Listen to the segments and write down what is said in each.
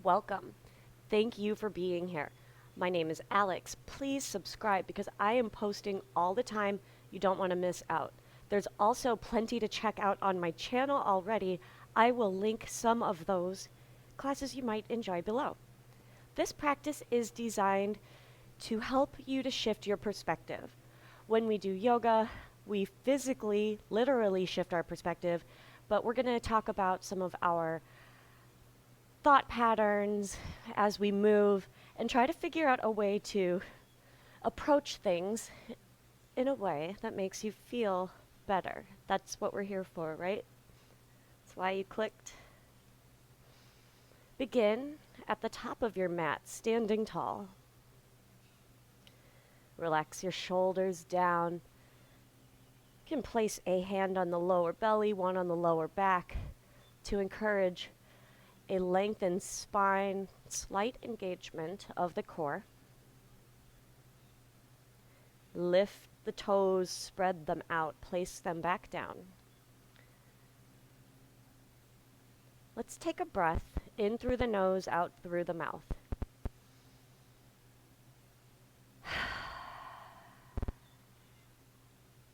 welcome. Thank you for being here. My name is Alex. Please subscribe because I am posting all the time. You don't want to miss out. There's also plenty to check out on my channel already. I will link some of those classes you might enjoy below. This practice is designed to help you to shift your perspective. When we do yoga, we physically, literally shift our perspective, but we're going to talk about some of our thought patterns as we move and try to figure out a way to approach things in a way that makes you feel better. That's what we're here for, right? That's why you clicked. Begin at the top of your mat, standing tall. Relax your shoulders down. You can place a hand on the lower belly, one on the lower back to encourage a lengthened spine, slight engagement of the core. Lift the toes, spread them out, place them back down. Let's take a breath in through the nose, out through the mouth.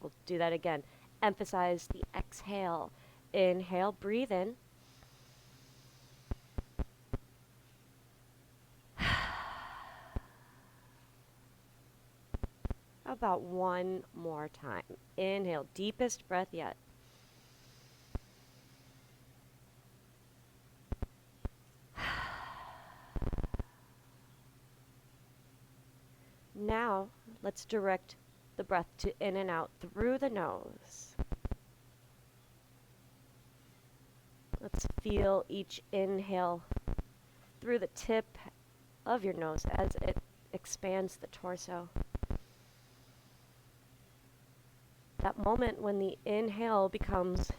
We'll do that again. Emphasize the exhale. Inhale, breathe in. About one more time. Inhale, deepest breath yet. Now, let's direct the breath to in and out through the nose. Let's feel each inhale through the tip of your nose as it expands the torso. That moment when the inhale becomes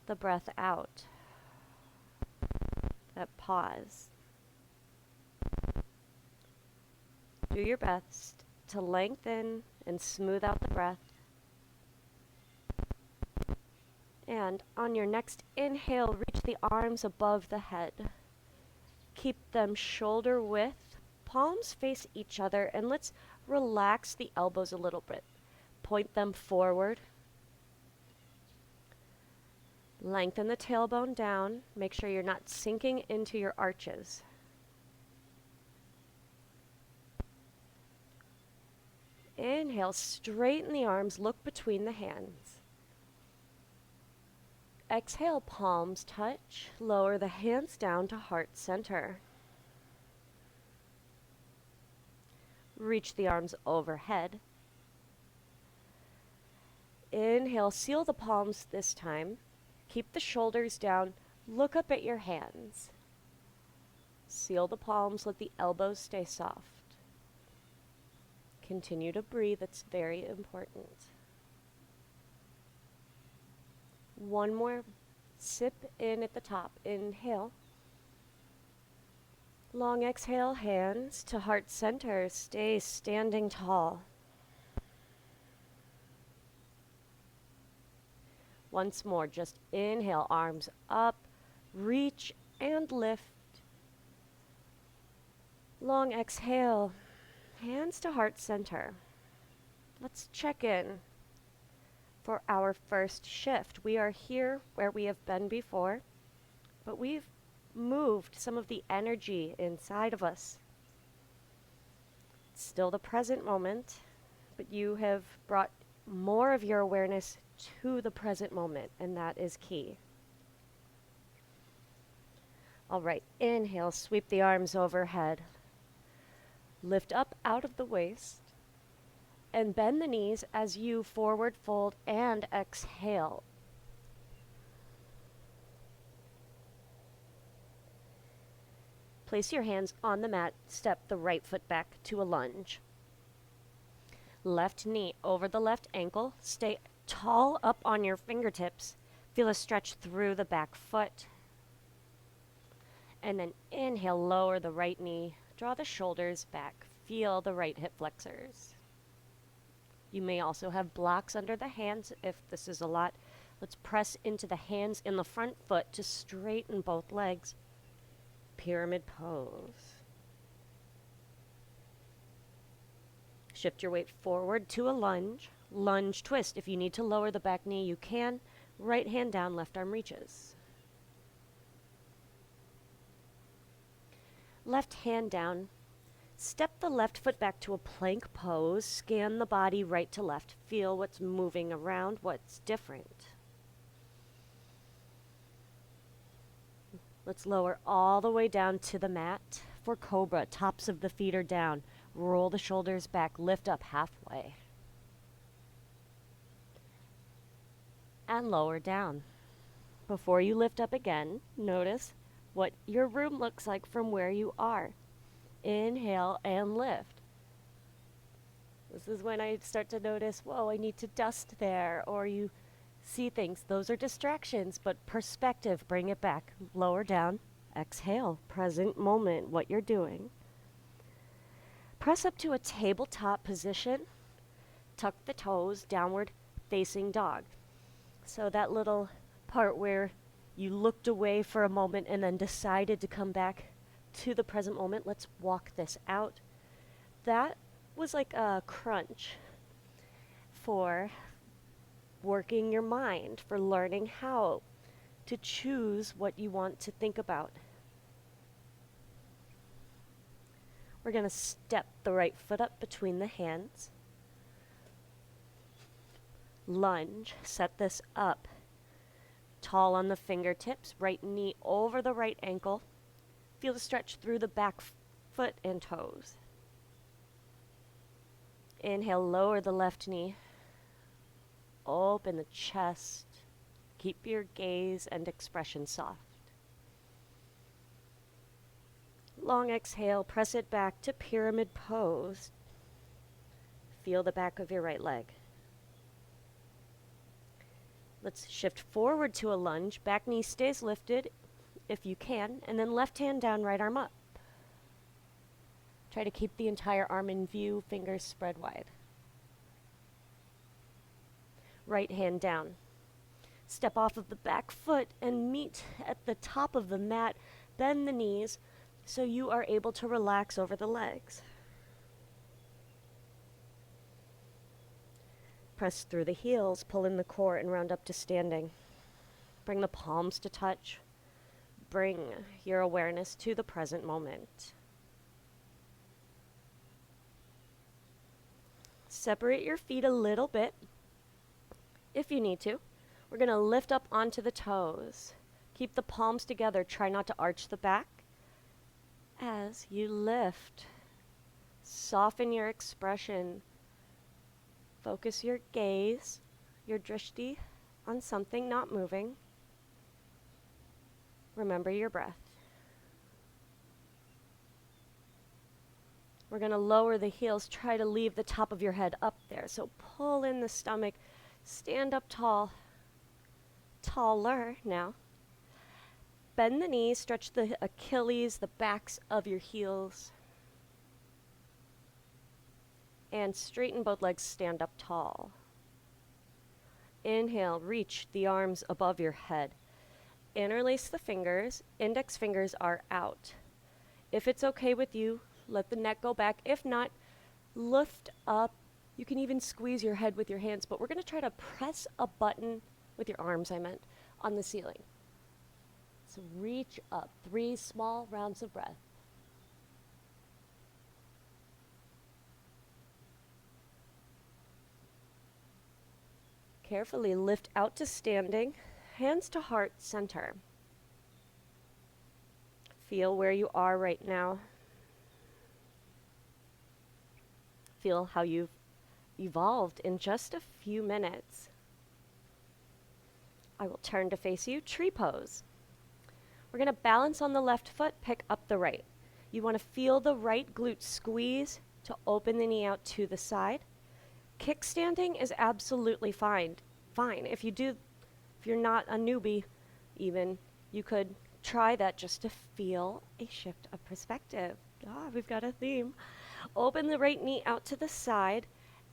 the breath out. That pause. Do your best to lengthen and smooth out the breath. And on your next inhale, reach the arms above the head. Keep them shoulder width, palms face each other, and let's relax the elbows a little bit. Point them forward. Lengthen the tailbone down. Make sure you're not sinking into your arches. Inhale, straighten the arms, look between the hands. Exhale, palms touch. Lower the hands down to heart center. Reach the arms overhead. Inhale, seal the palms this time. Keep the shoulders down. Look up at your hands. Seal the palms, let the elbows stay soft. Continue to breathe, it's very important. One more sip in at the top. Inhale. Long exhale, hands to heart center. Stay standing tall. Once more, just inhale, arms up, reach and lift. Long exhale, hands to heart center. Let's check in for our first shift. We are here where we have been before, but we've moved some of the energy inside of us. It's still the present moment, but you have brought more of your awareness to the present moment, and that is key. All right, inhale, sweep the arms overhead. Lift up out of the waist and bend the knees as you forward fold and exhale. Place your hands on the mat, step the right foot back to a lunge. Left knee over the left ankle, stay tall up on your fingertips. Feel a stretch through the back foot. And then inhale, lower the right knee. Draw the shoulders back. Feel the right hip flexors. You may also have blocks under the hands if this is a lot. Let's press into the hands in the front foot to straighten both legs. pyramid pose. Shift your weight forward to a lunge. Lunge twist. If you need to lower the back knee, you can. Right hand down, left arm reaches. Left hand down. Step the left foot back to a plank pose. Scan the body right to left. Feel what's moving around, what's different. Let's lower all the way down to the mat for Cobra. Tops of the feet are down. Roll the shoulders back, lift up halfway. And lower down. Before you lift up again, notice what your room looks like from where you are. Inhale and lift. This is when I start to notice, whoa, I need to dust there, or you see things. Those are distractions, but perspective, bring it back. Lower down, exhale, present moment, what you're doing. Press up to a tabletop position. Tuck the toes, downward facing dog. So that little part where you looked away for a moment and then decided to come back to the present moment. Let's walk this out. That was like a crunch for working your mind, for learning how to choose what you want to think about. We're going to step the right foot up between the hands. Lunge. Set this up. Tall on the fingertips. Right knee over the right ankle. Feel the stretch through the back foot and toes. Inhale, lower the left knee. Open the chest. Keep your gaze and expression soft. Long exhale, press it back to pyramid pose. Feel the back of your right leg. Let's shift forward to a lunge. Back knee stays lifted if you can, and then left hand down, right arm up. Try to keep the entire arm in view, fingers spread wide. Right hand down. Step off of the back foot and meet at the top of the mat. Bend the knees so you are able to relax over the legs. Press through the heels, pull in the core, and round up to standing. Bring the palms to touch. Bring your awareness to the present moment. Separate your feet a little bit if you need to. We're going to lift up onto the toes. Keep the palms together. Try not to arch the back. As you lift, soften your expression. Focus your gaze, your drishti, on something not moving. Remember your breath. We're going to lower the heels. Try to leave the top of your head up there. So pull in the stomach. Stand up tall. Taller now. Bend the knees. Stretch the Achilles, the backs of your heels. And straighten both legs. Stand up tall. Inhale. Reach the arms above your head. Interlace the fingers. Index fingers are out. If it's okay with you, let the neck go back. If not, lift up. You can even squeeze your head with your hands, but we're going to try to press a button with your arms, on the ceiling. So reach up. 3 small rounds of breath. Carefully lift out to standing. Hands to heart center. Feel where you are right now. Feel how you've evolved in just a few minutes. I will turn to face you, tree pose. We're going to balance on the left foot, pick up the right. You want to feel the right glute squeeze to open the knee out to the side. Kickstanding is absolutely fine. If you're not a newbie even, you could try that just to feel a shift of perspective. We've got a theme. Open the right knee out to the side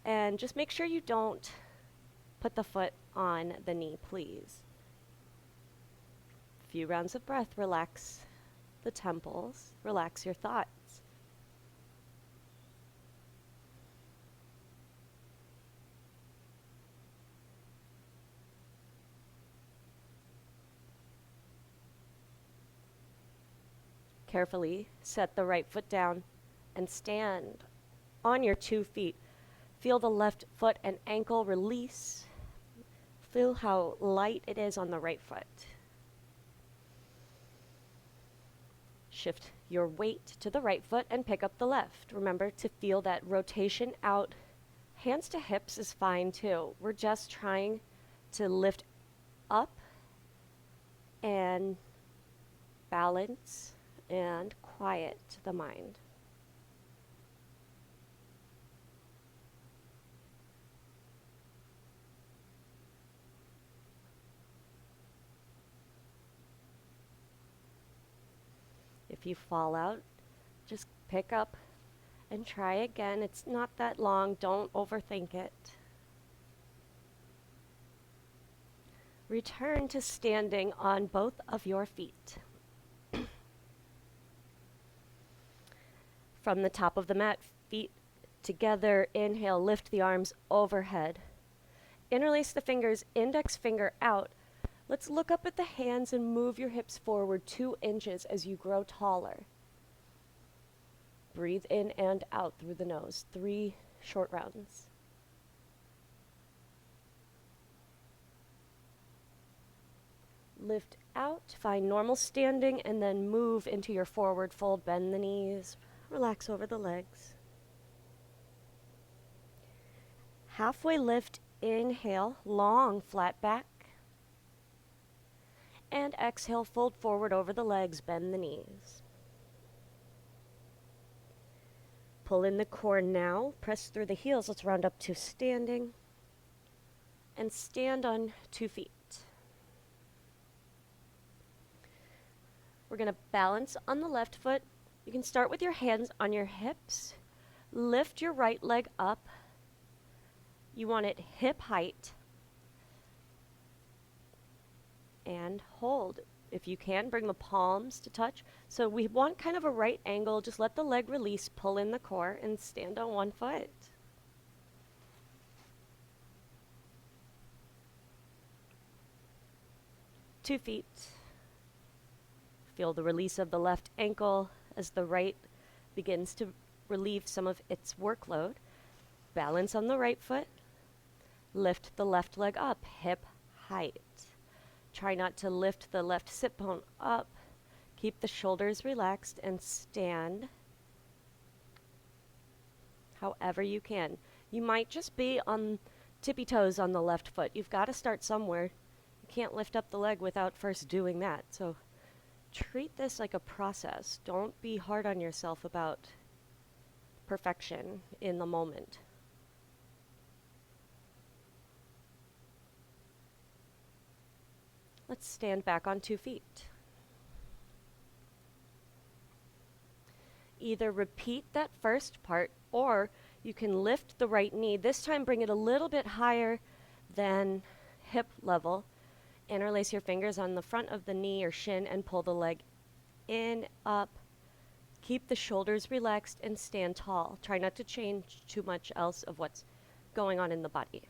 and just make sure you don't put the foot on the knee, please. Few rounds of breath, relax the temples, relax your thoughts. Carefully set the right foot down and stand on your 2 feet. Feel the left foot and ankle release. Feel how light it is on the right foot. Shift your weight to the right foot and pick up the left. Remember to feel that rotation out. Hands to hips is fine too. We're just trying to lift up and balance and quiet the mind. If you fall out, just pick up and try again. It's not that long. Don't overthink it. Return to standing on both of your feet. From the top of the mat, feet together. Inhale, lift the arms overhead. Interlace the fingers, index finger out. Let's look up at the hands and move your hips forward 2 inches as you grow taller. Breathe in and out through the nose. 3 short rounds. Lift out, find normal standing, and then move into your forward fold. Bend the knees, relax over the legs. Halfway lift, inhale, long flat back. And exhale, fold forward over the legs, bend the knees. Pull in the core now, press through the heels. Let's round up to standing. And stand on 2 feet. We're going to balance on the left foot. You can start with your hands on your hips. Lift your right leg up. You want it hip height. And hold. If you can, bring the palms to touch. So we want kind of a right angle. Just let the leg release, pull in the core, and stand on 1 foot. Two feet. Feel the release of the left ankle as the right begins to relieve some of its workload. Balance on the right foot. Lift the left leg up, hip height. Try not to lift the left sit bone up. Keep the shoulders relaxed and stand however you can. You might just be on tippy toes on the left foot. You've got to start somewhere. You can't lift up the leg without first doing that. So treat this like a process. Don't be hard on yourself about perfection in the moment. Let's stand back on 2 feet. Either repeat that first part or you can lift the right knee. This time bring it a little bit higher than hip level. Interlace your fingers on the front of the knee or shin and pull the leg in, up. Keep the shoulders relaxed and stand tall. Try not to change too much else of what's going on in the body.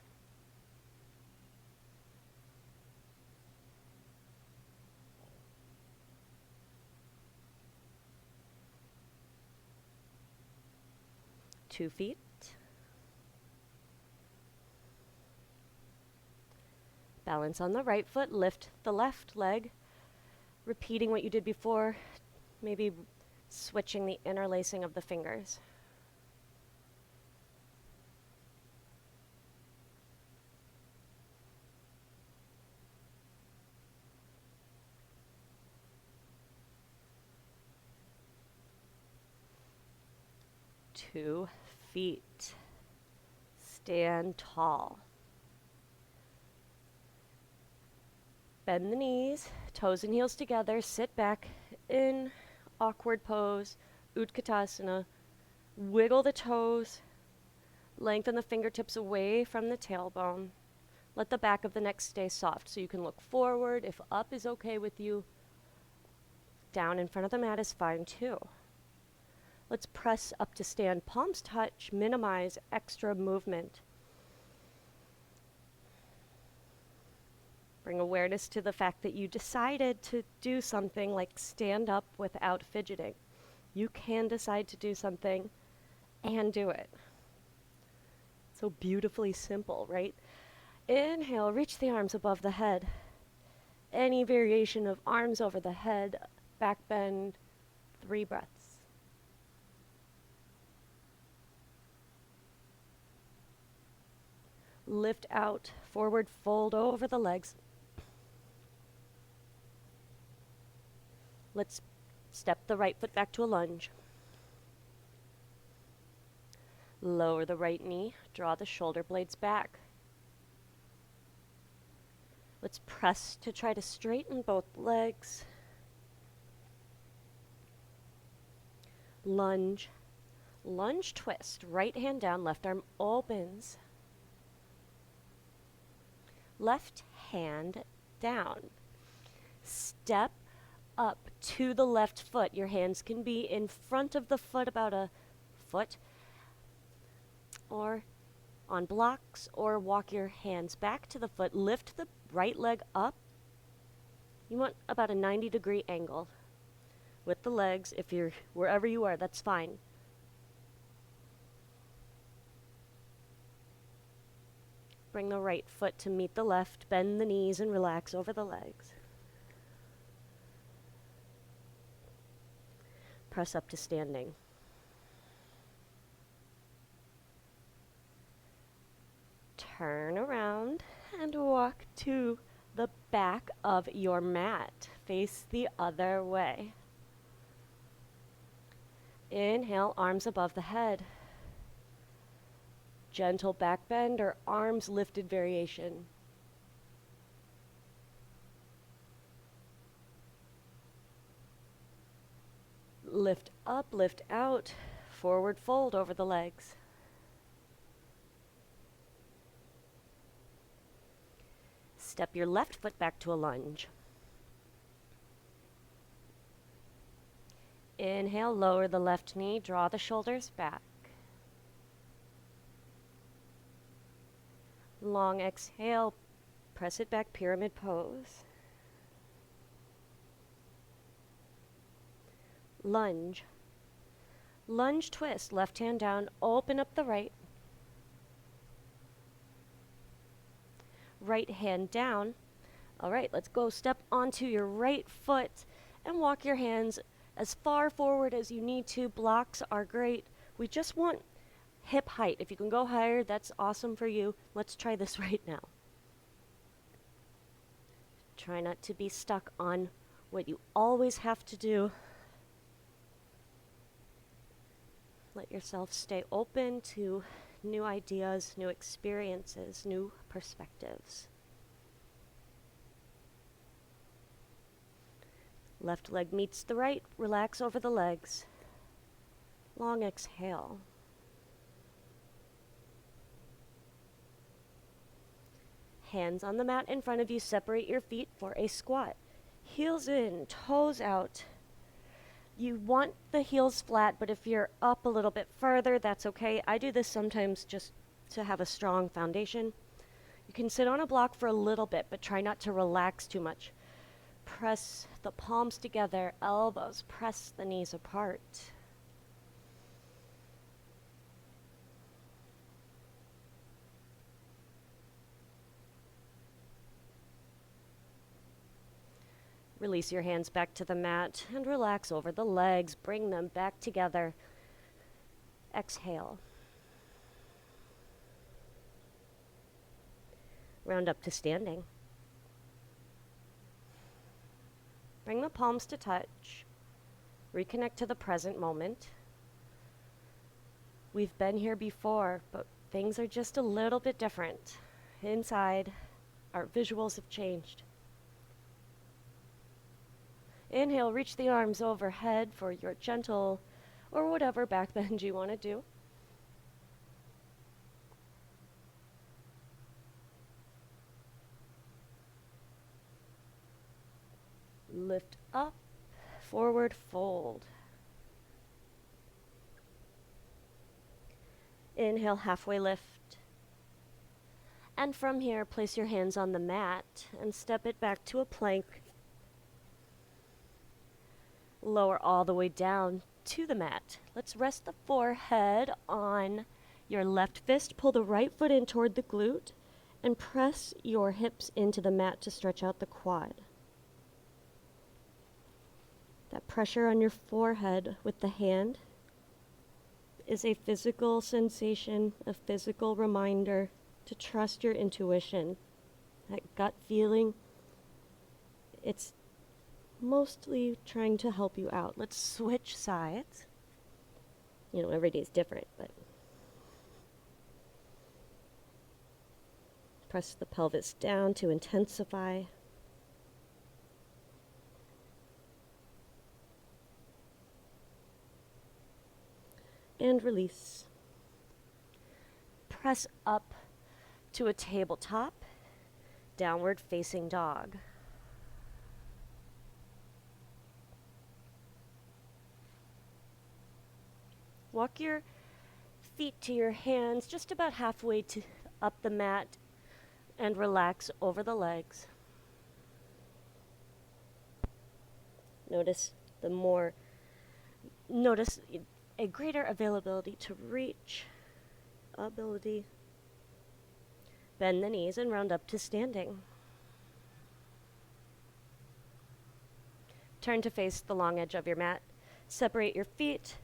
Two feet. Balance on the right foot, lift the left leg, repeating what you did before, maybe switching the interlacing of the fingers. Two feet. Stand tall. Bend the knees, toes and heels together, sit back in awkward pose, Utkatasana. Wiggle the toes, lengthen the fingertips away from the tailbone. Let the back of the neck stay soft so you can look forward. If up is okay with you, Down in front of the mat is fine too. Let's press up to stand, palms touch, minimize extra movement. Bring awareness to the fact that you decided to do something like stand up without fidgeting. You can decide to do something and do it. So beautifully simple, right? Inhale, reach the arms above the head. Any variation of arms over the head, back bend, 3 breaths. Lift out, forward fold over the legs. Let's step the right foot back to a lunge. Lower the right knee, draw the shoulder blades back. Let's press to try to straighten both legs. Lunge. Lunge twist. Right hand down, left arm opens. Left hand down. Step up to the left foot. Your hands can be in front of the foot, about a foot, or on blocks, or walk your hands back to the foot. Lift the right leg up. You want about a 90-degree angle with the legs. If you're wherever you are, that's fine. Bring the right foot to meet the left. Bend the knees and relax over the legs. Press up to standing. Turn around and walk to the back of your mat. Face the other way. Inhale, arms above the head. Gentle back bend or arms lifted variation. Lift up, lift out, forward fold over the legs. Step your left foot back to a lunge. Inhale, lower the left knee, draw the shoulders back. Long exhale, press it back, pyramid pose. Lunge. Lunge twist, left hand down, open up the right. Right hand down. All right, let's go step onto your right foot and walk your hands as far forward as you need to. Blocks are great. We just want hip height. If you can go higher, that's awesome for you. Let's try this right now. Try not to be stuck on what you always have to do. Let yourself stay open to new ideas, new experiences, new perspectives. Left leg meets the right. Relax over the legs. Long exhale. Hands on the mat in front of you. Separate your feet for a squat. Heels in, toes out. You want the heels flat, but if you're up a little bit further, that's okay. I do this sometimes just to have a strong foundation. You can sit on a block for a little bit, but try not to relax too much. Press the palms together, elbows, press the knees apart. Release your hands back to the mat and relax over the legs. Bring them back together. Exhale. Round up to standing. Bring the palms to touch. Reconnect to the present moment. We've been here before, but things are just a little bit different. Inside, our visuals have changed. Inhale, reach the arms overhead for your gentle or whatever back bend you want to do. Lift up, forward fold. Inhale, halfway lift. And from here, place your hands on the mat and step it back to a plank. Lower all the way down to the mat. Let's rest the forehead on your left fist. Pull the right foot in toward the glute and press your hips into the mat to stretch out the quad. That pressure on your forehead with the hand is a physical sensation, a physical reminder to trust your intuition. That gut feeling, it's mostly trying to help you out. Let's switch sides. You know, every day is different, but press the pelvis down to intensify. And release. Press up to a tabletop, downward facing dog. Walk your feet to your hands just about halfway up the mat and relax over the legs. Notice a greater availability to reach, ability. Bend the knees and round up to standing. Turn to face the long edge of your mat. Separate your feet.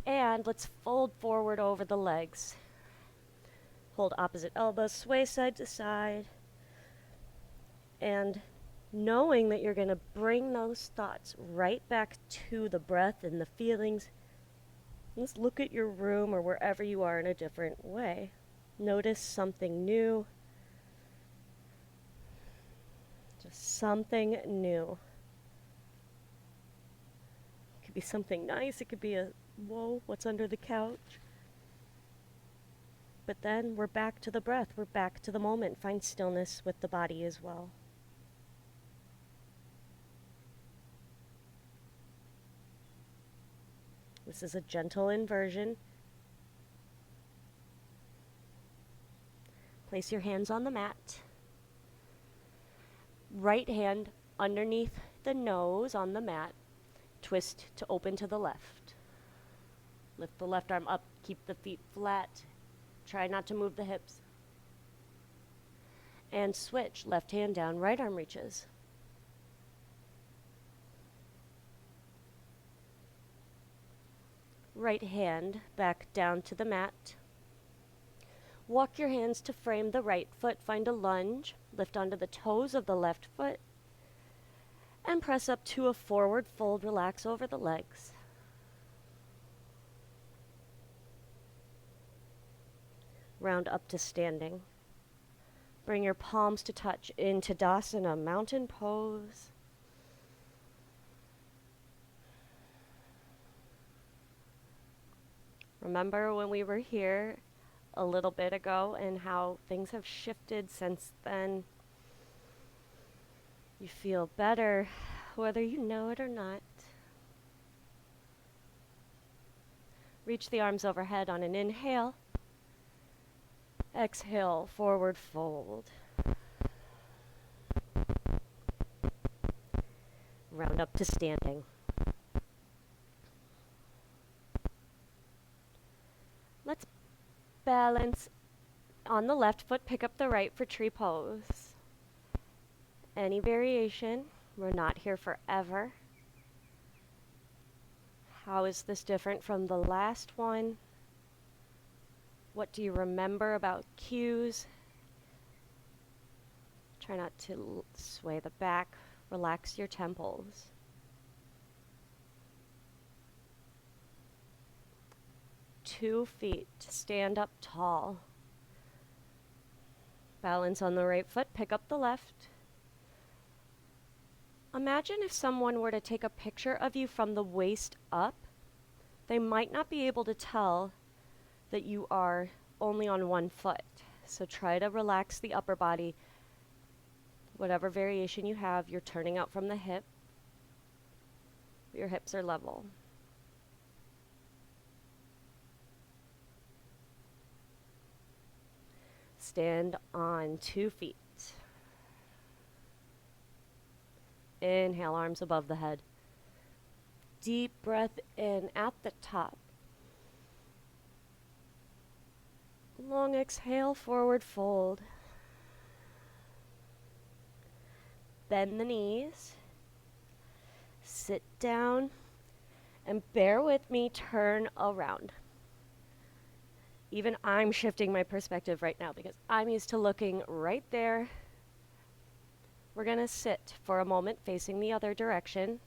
And let's fold forward over the legs. Hold opposite elbows, sway side to side. And knowing that you're going to bring those thoughts right back to the breath and the feelings, let's look at your room or wherever you are in a different way. Notice something new. Just something new. It could be something nice. It could be a, whoa, what's under the couch? But then we're back to the breath. We're back to the moment. Find stillness with the body as well. This is a gentle inversion. Place your hands on the mat. Right hand underneath the nose on the mat. Twist to open to the left. Lift the left arm up. Keep the feet flat. Try not to move the hips. And switch. Left hand down, right arm reaches. Right hand back down to the mat. Walk your hands to frame the right foot. Find a lunge. Lift onto the toes of the left foot. And press up to a forward fold. Relax over the legs. Round up to standing. Bring your palms to touch into Tadasana, mountain pose. Remember when we were here a little bit ago and how things have shifted since then? You feel better, whether you know it or not. Reach the arms overhead on an inhale. Exhale, forward fold. Round up to standing. Let's balance on the left foot, pick up the right for tree pose. Any variation, we're not here forever. How is this different from the last one? What do you remember about cues? Try not to sway the back, relax your temples. Two feet, stand up tall. Balance on the right foot, pick up the left. Imagine if someone were to take a picture of you from the waist up. They might not be able to tell that you are only on one foot. So try to relax the upper body. Whatever variation you have, you're turning out from the hip. Your hips are level. Stand on 2 feet. Inhale, arms above the head. Deep breath in at the top. Long exhale, forward fold. Bend the knees. Sit down and bear with me, turn around. Even I'm shifting my perspective right now because I'm used to looking right there. We're going to sit for a moment facing the other direction.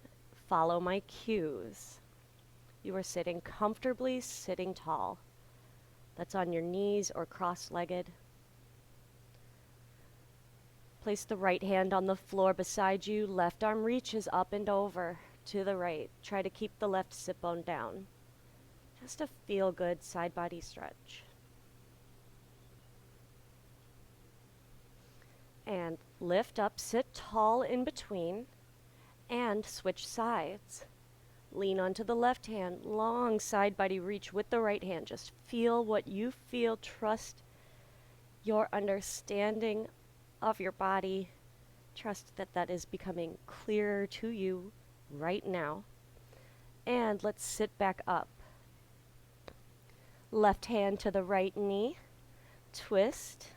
Follow my cues. You are sitting comfortably, sitting tall. That's on your knees or cross-legged. Place the right hand on the floor beside you. Left arm reaches up and over to the right. Try to keep the left sit bone down. Just a feel-good side body stretch. And lift up, sit tall in between, and switch sides. Lean onto the left hand, long side body reach with the right hand. Just feel what you feel. Trust your understanding of your body. Trust that that is becoming clearer to you right now. And let's sit back up. Left hand to the right knee. Twist.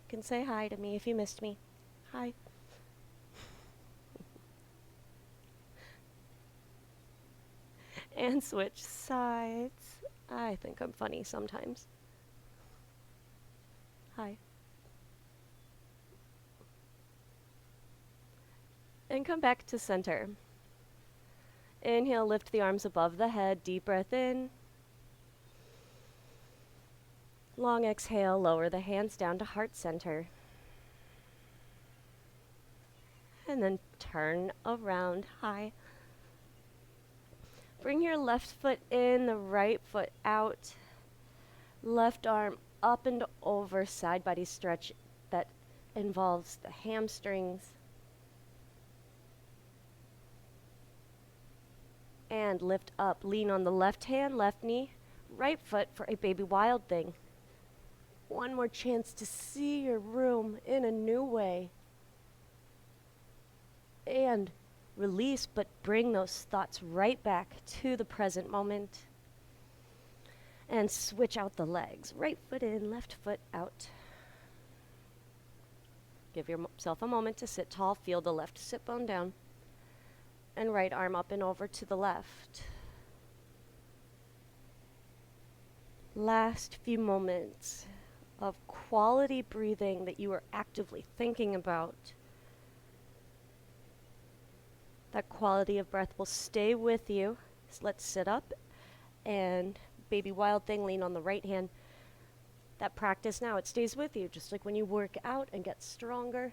You can say hi to me if you missed me. Hi. And switch sides. I think I'm funny sometimes. Hi. And come back to center. Inhale, lift the arms above the head. Deep breath in. Long exhale, lower the hands down to heart center. And then turn around high. Bring your left foot in, the right foot out. Left arm up and over, side body stretch that involves the hamstrings. And lift up, lean on the left hand, left knee, right foot for a baby wild thing. One more chance to see your room in a new way. And release, but bring those thoughts right back to the present moment. And switch out the legs. Right foot in, left foot out. Give yourself a moment to sit tall. Feel the left sit bone down. And right arm up and over to the left. Last few moments of quality breathing that you are actively thinking about. That quality of breath will stay with you. So let's sit up and baby wild thing, lean on the right hand. That practice now, it stays with you, just like when you work out and get stronger.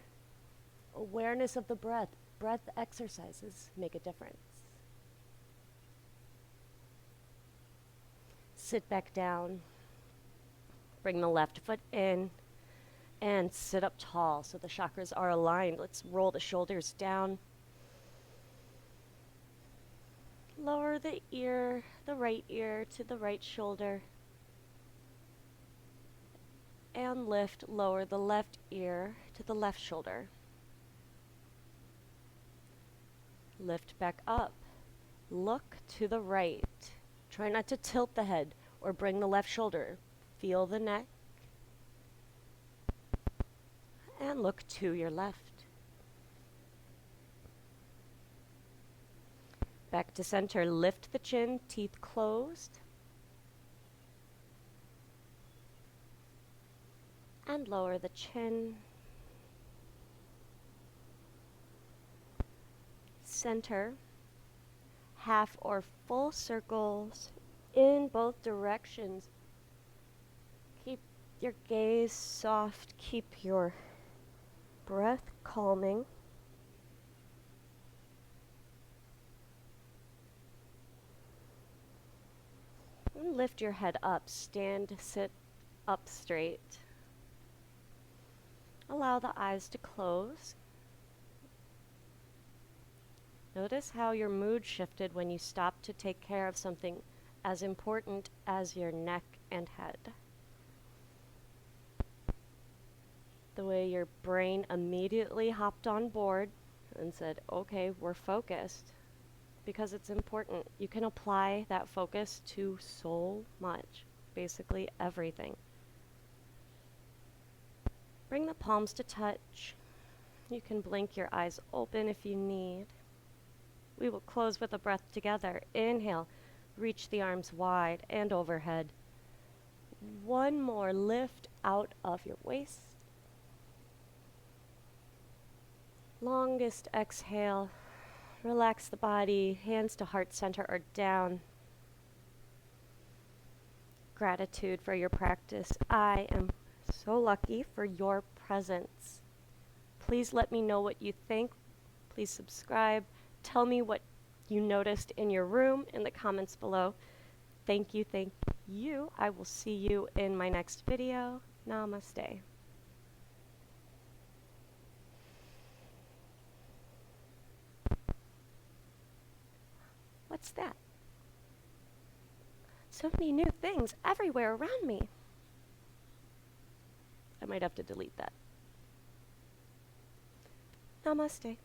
Awareness of the breath. Breath exercises make a difference. Sit back down. Bring the left foot in and sit up tall so the chakras are aligned. Let's roll the shoulders down. Lower the ear, the right ear to the right shoulder. And lift, lower the left ear to the left shoulder. Lift back up. Look to the right. Try not to tilt the head or bring the left shoulder. Feel the neck. And look to your left. Back to center. Lift the chin, teeth closed. And lower the chin. Center. Half or full circles in both directions. Keep your gaze soft. Keep your breath calming. And lift your head up. Stand, sit up straight. Allow the eyes to close. Notice how your mood shifted when you stopped to take care of something as important as your neck and head. The way your brain immediately hopped on board and said, okay, we're focused, because it's important. You can apply that focus to so much, basically everything. Bring the palms to touch. You can blink your eyes open if you need. We will close with a breath together. Inhale, reach the arms wide and overhead. One more, lift out of your waist. Longest exhale, relax the body, hands to heart center or down. Gratitude for your practice. I am so lucky for your presence. Please let me know what you think. Please subscribe. Tell me what you noticed in your room in the comments below. Thank you, thank you. I will see you in my next video. Namaste. What's that? So many new things everywhere around me. I might have to delete that. Namaste.